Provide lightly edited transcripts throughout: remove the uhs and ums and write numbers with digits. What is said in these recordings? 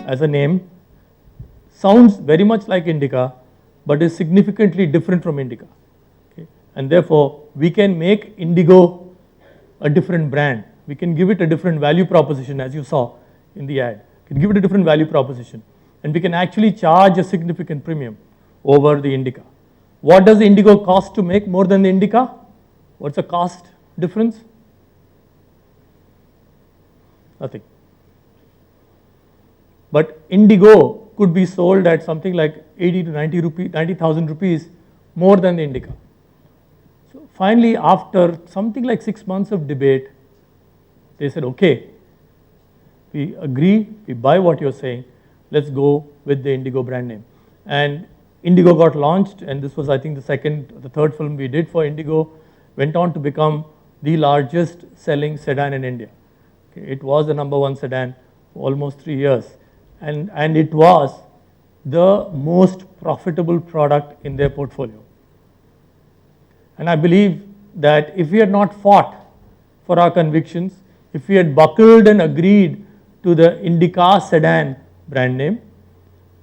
as a name, sounds very much like Indica, but is significantly different from Indica. Okay? And therefore, we can make Indigo a different brand. We can give it a different value proposition, as you saw in the ad. We can give it a different value proposition. And we can actually charge a significant premium over the Indica. What does the Indigo cost to make more than the Indica? What's the cost difference? Nothing. But Indigo could be sold at something like 80 to 90,000 rupees more than the Indica. So finally, after something like 6 months of debate, they said, okay, we agree, we buy what you're saying, let's go with the Indigo brand name. And Indigo got launched, and this was, I think, the third film we did for Indigo, went on to become the largest selling sedan in India. Okay, it was the #1 sedan for almost 3 years, and it was the most profitable product in their portfolio. And I believe that if we had not fought for our convictions, if we had buckled and agreed to the Indica sedan brand name,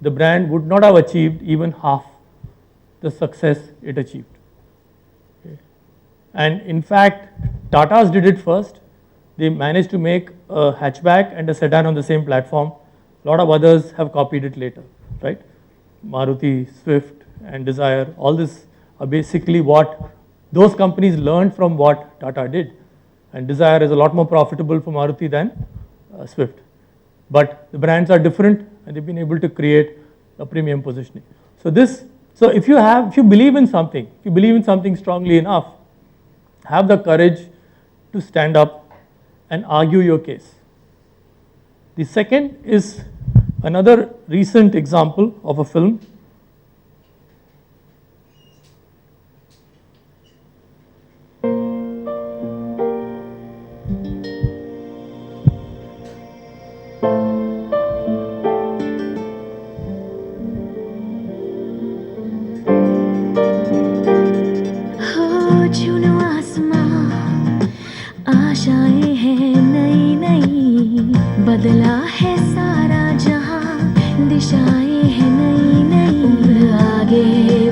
the brand would not have achieved even half the success it achieved. Okay. And in fact, Tata's did it first. They managed to make a hatchback and a sedan on the same platform. A lot of others have copied it later, right? Maruti, Swift, and Dzire, all this are basically what those companies learned from what Tata did. And Dzire is a lot more profitable for Maruti than Swift. But the brands are different, and they've been able to create a premium positioning. So if you believe in something strongly enough, have the courage to stand up and argue your case. The second is another recent example of a film. आशाएं हैं नई नई, बदला है सारा जहां, दिशाएं हैं नई नई, उम्र आगे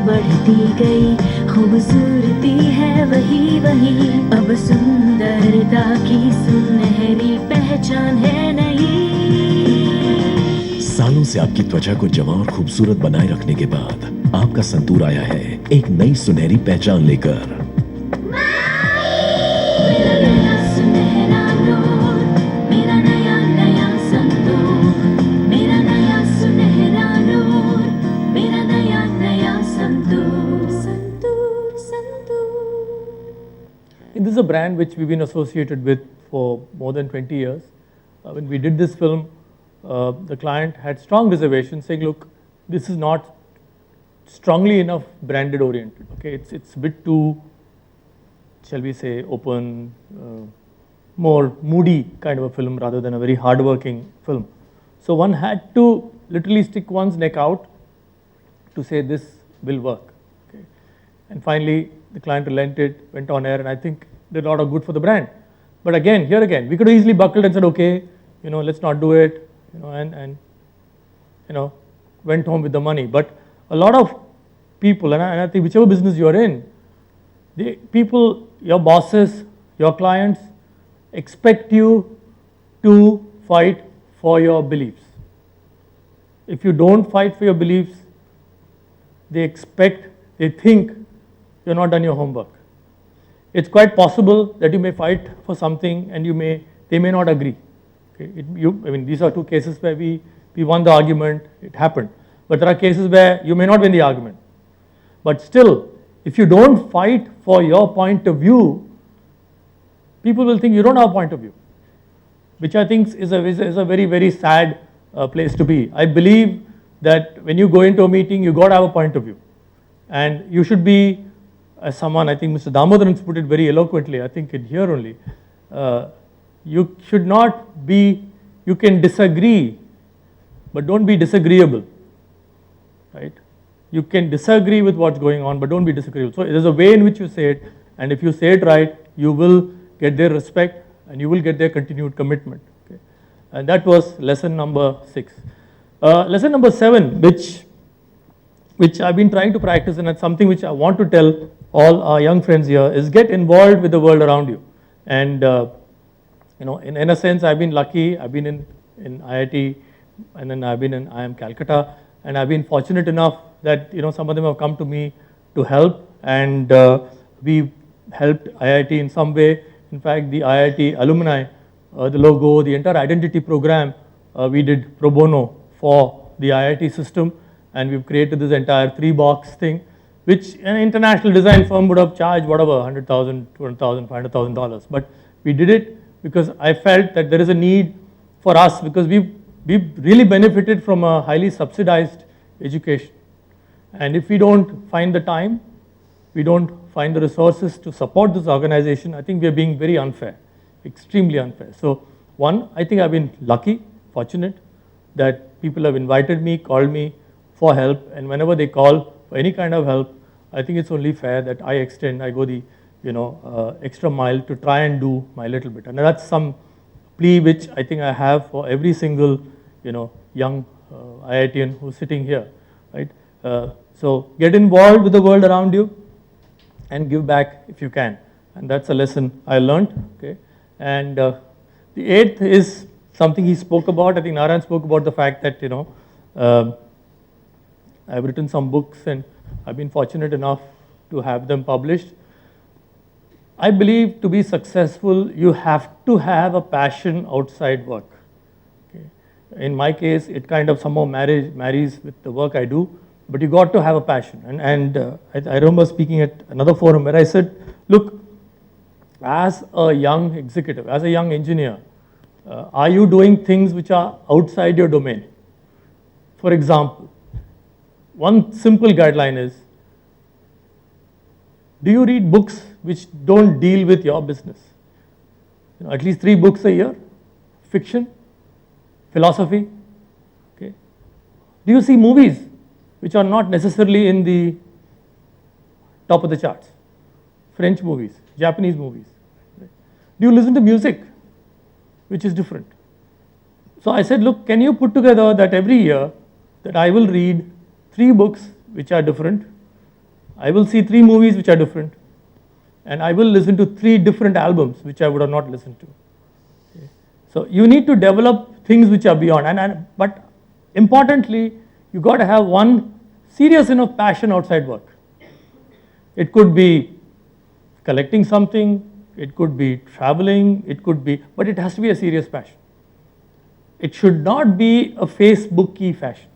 बढ़ती गई, खूबसूरती है वही वही, अब सुंदरता की सुनहरी पहचान है नई। सालों से आपकी त्वचा को जवां और खूबसूरत बनाए रखने के बाद आपका संतूर आया है एक नई सुनहरी पहचान लेकर। This is a brand which we've been associated with for more than 20 years. When we did this film, the client had strong reservations saying, look, this is not strongly enough branded oriented. Okay, it's a bit too, shall we say, open, more moody kind of a film rather than a very hard-working film. So one had to literally stick one's neck out to say this will work. Okay. And finally, the client relented, went on air, and I think did a lot of good for the brand. But again, here again, we could have easily buckled and said, okay, let's not do it, and went home with the money. But a lot of people, and I think whichever business you're in, people, your bosses, your clients, expect you to fight for your beliefs. If you don't fight for your beliefs, they think you're not done your homework. It's quite possible that you may fight for something and they may not agree. Okay? These are two cases where we won the argument, it happened. But there are cases where you may not win the argument. But still, if you don't fight for your point of view, people will think you don't have a point of view, which I think is a very, very sad place to be. I believe that when you go into a meeting, you got to have a point of view. And you should be, as someone, I think Mr. Damodaran put it very eloquently, I think in here only, you should not be, you can disagree, but don't be disagreeable, right? You can disagree with what's going on, but don't be disagreeable. So there's a way in which you say it, and if you say it right, you will get their respect and you will get their continued commitment. Okay? And that was lesson number 6. Lesson number 7, which I've been trying to practice, and it's something which I want to tell all our young friends here, is get involved with the world around you. And in a sense, I've been lucky. I've been in IIT, and then I've been in IIM Calcutta, and I've been fortunate enough that some of them have come to me to help, and we helped IIT in some way. In fact, the IIT alumni, the logo, the entire identity program, we did pro bono for the IIT system, and we've created this entire 3-box thing, which an international design firm would have charged whatever, $100,000, $200,000, $500,000. But we did it because I felt that there is a need for us, because we've really benefited from a highly subsidized education. And if we don't find the time, we don't find the resources to support this organization, I think we are being very unfair, extremely unfair. So one, I think I've been lucky, fortunate, that people have invited me, called me for help, and whenever they call for any kind of help, I think it's only fair that I go the extra mile to try and do my little bit. And that's some plea which I think I have for every single young IITian who's sitting here, right? So get involved with the world around you and give back if you can. And that's a lesson I learned, okay? And the 8th is something he spoke about. I think Narayan spoke about the fact that, I've written some books and I've been fortunate enough to have them published. I believe to be successful, you have to have a passion outside work. Okay? In my case, it kind of somehow marries with the work I do, but you got to have a passion. And I remember speaking at another forum where I said, look, as a young executive, as a young engineer, are you doing things which are outside your domain? For example, one simple guideline is, do you read books which don't deal with your business? At least 3 books a year, fiction, philosophy, okay? Do you see movies which are not necessarily in the top of the charts? French movies, Japanese movies. Right? Do you listen to music which is different? So I said, look, can you put together that every year that I will read 3 books which are different, I will see 3 movies which are different, and I will listen to 3 different albums which I would have not listened to. Okay. So you need to develop things which are beyond, but importantly, you got to have one serious enough passion outside work. It could be collecting something, it could be traveling, it could be, but it has to be a serious passion. It should not be a Facebook-y fashion.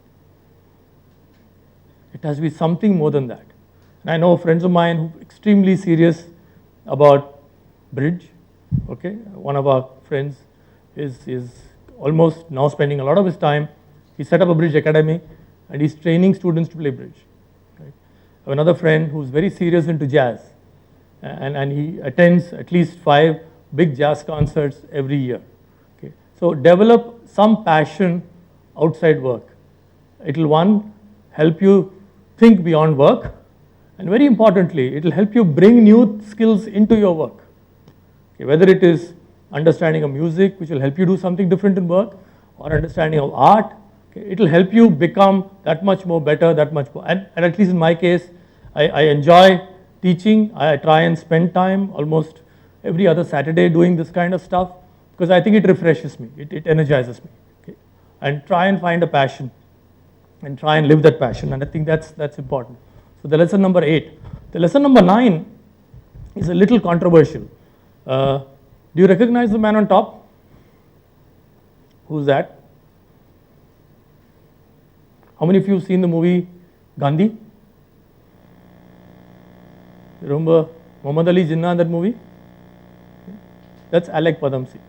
It has to be something more than that. And I know friends of mine who are extremely serious about bridge. Okay, one of our friends is almost now spending a lot of his time. He set up a bridge academy and he's training students to play bridge. Right? I have another friend who's very serious into jazz, and he attends at least 5 big jazz concerts every year. Okay, so develop some passion outside work. It will, one, help you think beyond work, and very importantly, it will help you bring new skills into your work. Okay, whether it is understanding of music, which will help you do something different in work, or understanding of art, okay, it will help you become that much more better, that much more. And at least in my case, I enjoy teaching. I try and spend time almost every other Saturday doing this kind of stuff, because I think it refreshes me, it energizes me. Okay, and try and find a passion and try and live that passion, and I think that's important. So the lesson number 8. The lesson number 9 is a little controversial. Do you recognize the man on top? Who's that? How many of you have seen the movie Gandhi? Remember Muhammad Ali Jinnah in that movie? That's Alec Padamsee.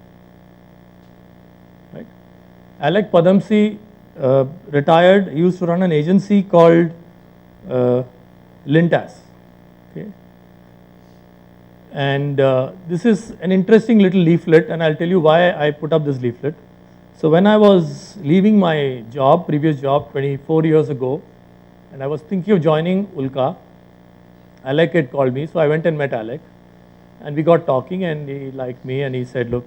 Right? Alec Padamsee retired. He used to run an agency called Lintas. Okay? And this is an interesting little leaflet, and I'll tell you why I put up this leaflet. So when I was leaving my job, previous job 24 years ago, and I was thinking of joining Ulka, Alec had called me, so I went and met Alec, and we got talking, and he liked me, and he said, look,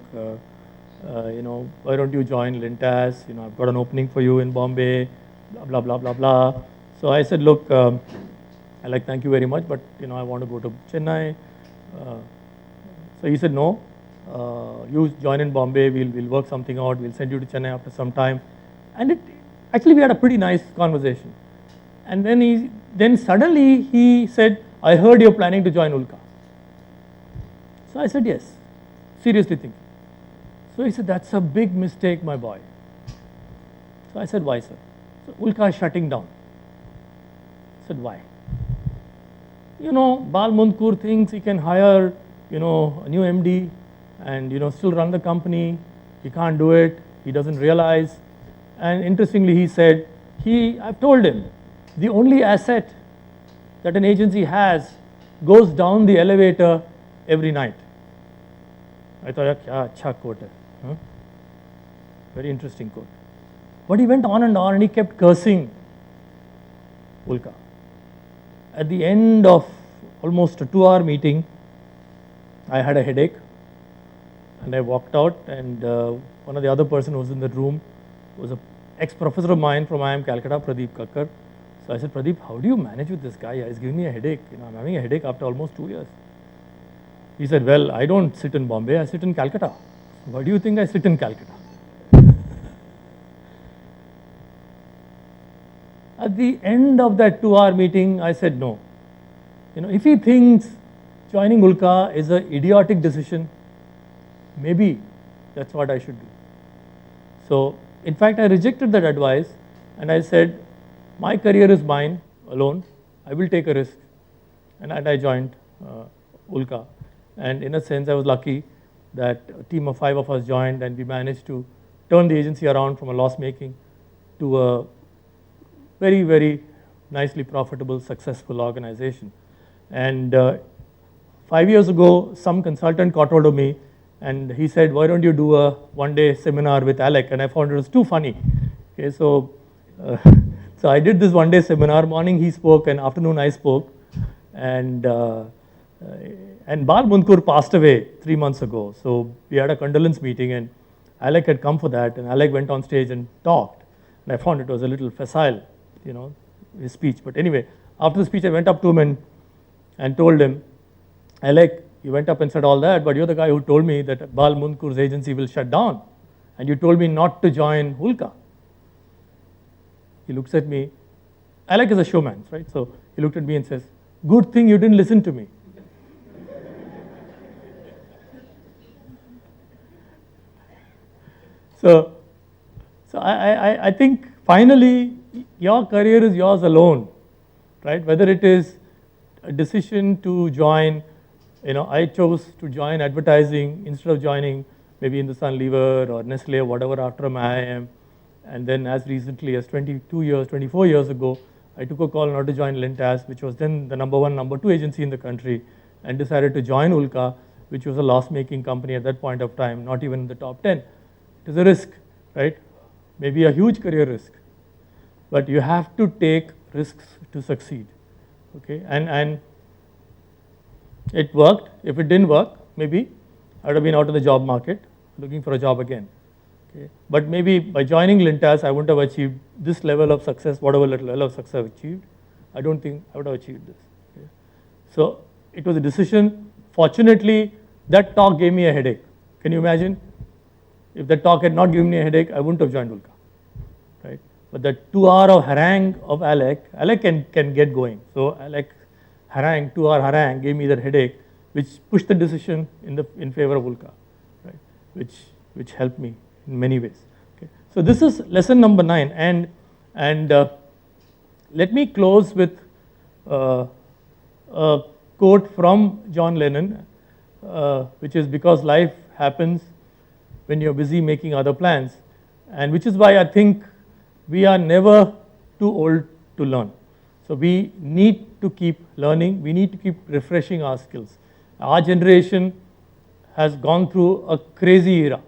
why don't you join Lintas? I've got an opening for you in Bombay, blah, blah, blah, blah, blah. So I said, look, Alec, thank you very much, but, I want to go to Chennai. So he said, no, you join in Bombay, we'll work something out, we'll send you to Chennai after some time. And actually we had a pretty nice conversation. And then suddenly he said, I heard you're planning to join Ulka. So I said, yes, seriously thinking. So he said, that's a big mistake, my boy. So I said, why, sir? So Ulka is shutting down. I said, why? Bal Mundkur thinks he can hire, a new MD and, still run the company. He can't do it. He doesn't realize. And interestingly, he said, I've told him, the only asset that an agency has goes down the elevator every night. I thought, kya acha quote hai. Huh? Very interesting quote. But he went on and he kept cursing Ulka. At the end of almost a 2-hour meeting, I had a headache and I walked out, and one of the other person who was in the room was an ex-professor of mine from IIM Calcutta, Pradeep Kakkar. So I said, Pradeep, how do you manage with this guy? He's giving me a headache. I'm having a headache after almost 2 years. He said, well, I don't sit in Bombay, I sit in Calcutta. Why do you think I sit in Calcutta? At the end of that 2-hour meeting, I said no. If he thinks joining Ulka is an idiotic decision, maybe that's what I should do. So, in fact, I rejected that advice and I said, my career is mine alone, I will take a risk. And I joined Ulka. And in a sense, I was lucky that a team of 5 of us joined and we managed to turn the agency around from a loss making to a very, very nicely profitable, successful organization. And 5 years ago, some consultant caught hold of me and he said, why don't you do a one-day seminar with Alec? And I found it was too funny. Okay, so I did this one-day seminar. Morning he spoke and afternoon I spoke. And Bal Mundkur passed away 3 months ago. So we had a condolence meeting and Alec had come for that, and Alec went on stage and talked. And I found it was a little facile, his speech. But anyway, after the speech I went up to him and told him, Alec, you went up and said all that, but you're the guy who told me that Bal Mundkur's agency will shut down. And you told me not to join Ulka. He looks at me. Alec is a showman, right? So he looked at me and says, good thing you didn't listen to me. So I think finally your career is yours alone, right? Whether it is a decision to join, I chose to join advertising instead of joining maybe Hindustan Lever or Nestle or whatever after my IIM. And then as recently as 24 years ago, I took a call not to join Lintas, which was then the number 1, number 2 agency in the country, and decided to join Ulka, which was a loss-making company at that point of time, not even in the top 10. It is a risk, right? Maybe a huge career risk. But you have to take risks to succeed, okay? And it worked. If it didn't work, maybe I would have been out of the job market, looking for a job again. Okay. But maybe by joining Lintas, I wouldn't have achieved this level of success, whatever level of success I've achieved. I don't think I would have achieved this. Okay. So it was a decision. Fortunately, that talk gave me a headache. Can you imagine? If that talk had not given me a headache, I wouldn't have joined Ulka. Right? But that 2 hour of harangue of Alec can get going. So Alec harangue, 2 hour harangue gave me that headache, which pushed the decision in favor of Ulka, right? Which helped me in many ways. Okay. So this is lesson number 9, and let me close with a quote from John Lennon, which is, because life happens when you're busy making other plans, and which is why I think we are never too old to learn. So we need to keep learning, we need to keep refreshing our skills. Our generation has gone through a crazy era.